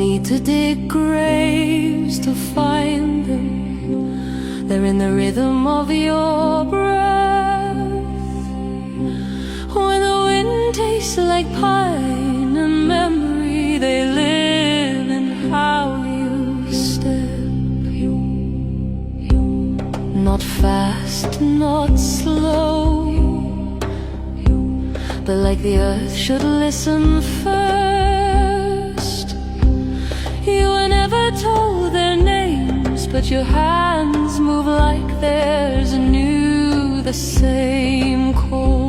need to dig graves to find them. They're in the rhythm of your breath. When the wind tastes like pine and memory, they live in how you step. Not fast, not slow, but like the earth should listen first. You were never told their names, but your hands move like theirs, and knew the same call.